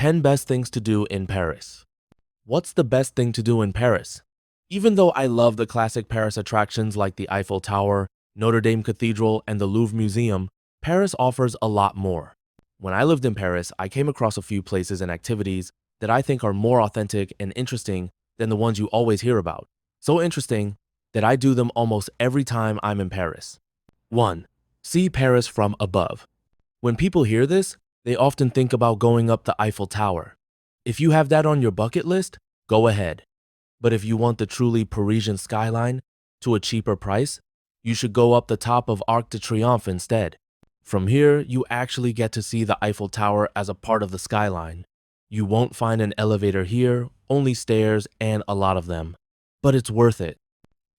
10 best things to do in Paris. What's the best thing to do in Paris? Even though I love the classic Paris attractions like the Eiffel Tower, Notre Dame Cathedral, and the Louvre Museum, Paris offers a lot more. When I lived in Paris, I came across a few places and activities that I think are more authentic and interesting than the ones you always hear about. So interesting that I do them almost every time I'm in Paris. 1. See Paris from above. When people hear this, they often think about going up the Eiffel Tower. If you have that on your bucket list, go ahead. But if you want the truly Parisian skyline to a cheaper price, you should go up the top of Arc de Triomphe instead. From here, you actually get to see the Eiffel Tower as a part of the skyline. You won't find an elevator here, only stairs and a lot of them. But it's worth it.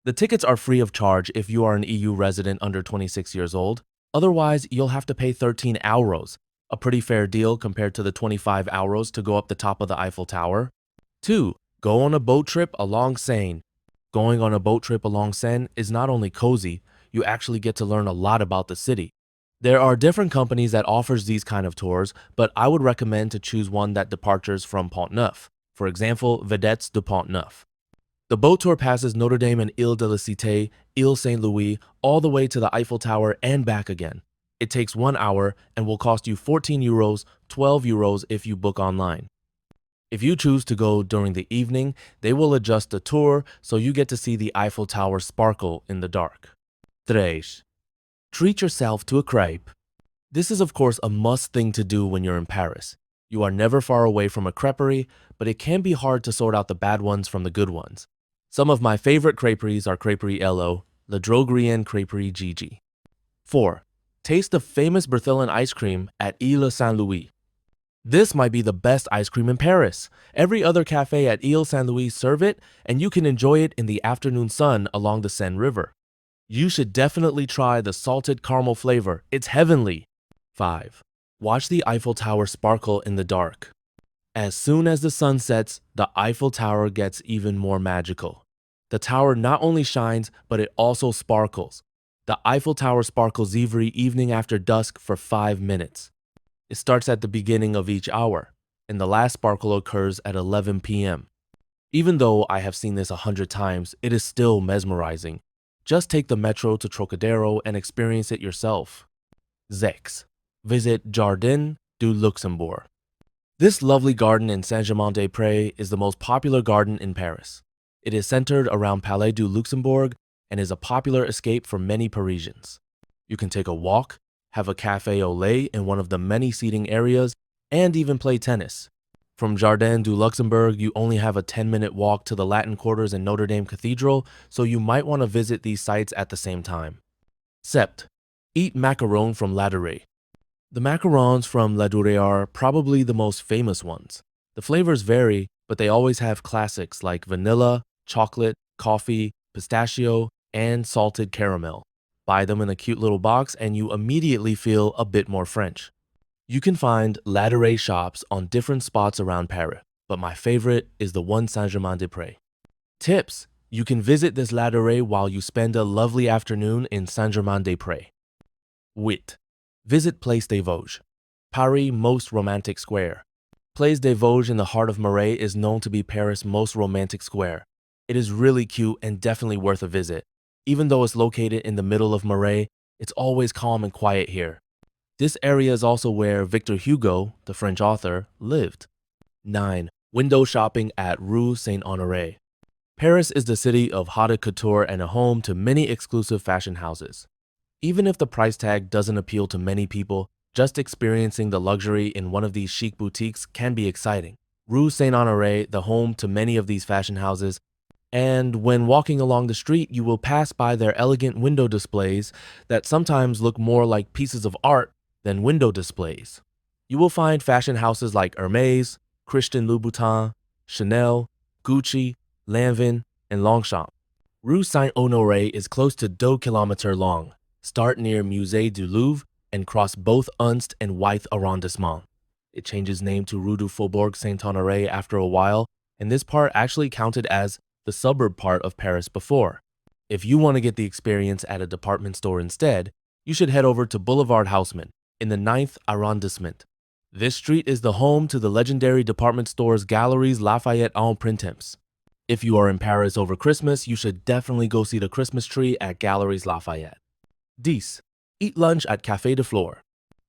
The tickets are free of charge if you are an EU resident under 26 years old. Otherwise, you'll have to pay 13 euros, a pretty fair deal compared to the 25 euros to go up the top of the Eiffel Tower. 2. Go on a boat trip along Seine. Going on a boat trip along Seine is not only cozy, you actually get to learn a lot about the city. There are different companies that offers these kind of tours, but I would recommend to choose one that departures from Pont Neuf. For example, Vedettes du Pont Neuf. The boat tour passes Notre Dame and Ile de la Cité, Ile Saint-Louis, all the way to the Eiffel Tower and back again. It takes 1 hour and will cost you 14 euros, 12 euros if you book online. If you choose to go during the evening, they will adjust the tour so you get to see the Eiffel Tower sparkle in the dark. 3. Treat yourself to a crepe. This is of course a must thing to do when you're in Paris. You are never far away from a creperie, but it can be hard to sort out the bad ones from the good ones. Some of my favorite creperies are Creperie Elo, La Droguerienne Creperie Gigi. 4. Taste the famous Berthelin ice cream at Ile Saint-Louis. This might be the best ice cream in Paris. Every other cafe at Ile Saint-Louis serve it, and you can enjoy it in the afternoon sun along the Seine River. You should definitely try the salted caramel flavor. It's heavenly. 5. Watch the Eiffel Tower sparkle in the dark. As soon as the sun sets, the Eiffel Tower gets even more magical. The tower not only shines, but it also sparkles. The Eiffel Tower sparkles every evening after dusk for 5 minutes. It starts at the beginning of each hour, and the last sparkle occurs at 11 p.m. Even though I have seen this 100 times, it is still mesmerizing. Just take the metro to Trocadero and experience it yourself. 6. Visit Jardin du Luxembourg. This lovely garden in Saint-Germain-des-Prés is the most popular garden in Paris. It is centered around Palais du Luxembourg and is a popular escape for many Parisians. You can take a walk, have a café au lait in one of the many seating areas, and even play tennis. From Jardin du Luxembourg, you only have a 10-minute walk to the Latin Quarters and Notre Dame Cathedral, so you might want to visit these sites at the same time. 7. Eat macarons from La Durée. The macarons from La Durée are probably the most famous ones. The flavors vary, but they always have classics like vanilla, chocolate, coffee, pistachio, and salted caramel. Buy them in a cute little box and you immediately feel a bit more French. You can find La Durée shops on different spots around Paris, but my favorite is the one Saint-Germain-des-Prés. Tips: you can visit this La Durée while you spend a lovely afternoon in Saint-Germain-des-Prés. 8. Visit Place des Vosges, Paris' most romantic square. Place des Vosges in the heart of Marais is known to be Paris' most romantic square. It is really cute and definitely worth a visit. Even though it's located in the middle of Marais, it's always calm and quiet here. This area is also where Victor Hugo, the French author, lived. 9. Window shopping at Rue Saint-Honoré. Paris is the city of haute couture and a home to many exclusive fashion houses. Even if the price tag doesn't appeal to many people, just experiencing the luxury in one of these chic boutiques can be exciting. Rue Saint-Honoré, the home to many of these fashion houses, and when walking along the street, you will pass by their elegant window displays that sometimes look more like pieces of art than window displays. You will find fashion houses like Hermès, Christian Louboutin, Chanel, Gucci, Lanvin, and Longchamp. Rue Saint-Honoré is close to 2 kilometers long. Start near Musée du Louvre and cross both Unst and Wythe arrondissement. It changes name to Rue du Faubourg Saint-Honoré after a while, and this part actually counted as the suburb part of Paris before. If you want to get the experience at a department store instead, you should head over to Boulevard Haussmann in the 9th arrondissement. This street is the home to the legendary department stores Galeries Lafayette en Printemps. If you are in Paris over Christmas, you should definitely go see the Christmas tree at Galeries Lafayette. 10. Eat lunch at Café de Flore.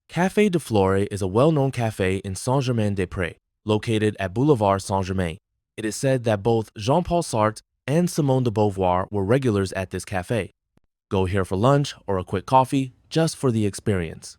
Café de Flore is a well-known cafe in Saint-Germain-des-Prés, located at Boulevard Saint-Germain. It is said that both Jean-Paul Sartre and Simone de Beauvoir were regulars at this cafe. Go here for lunch or a quick coffee just for the experience.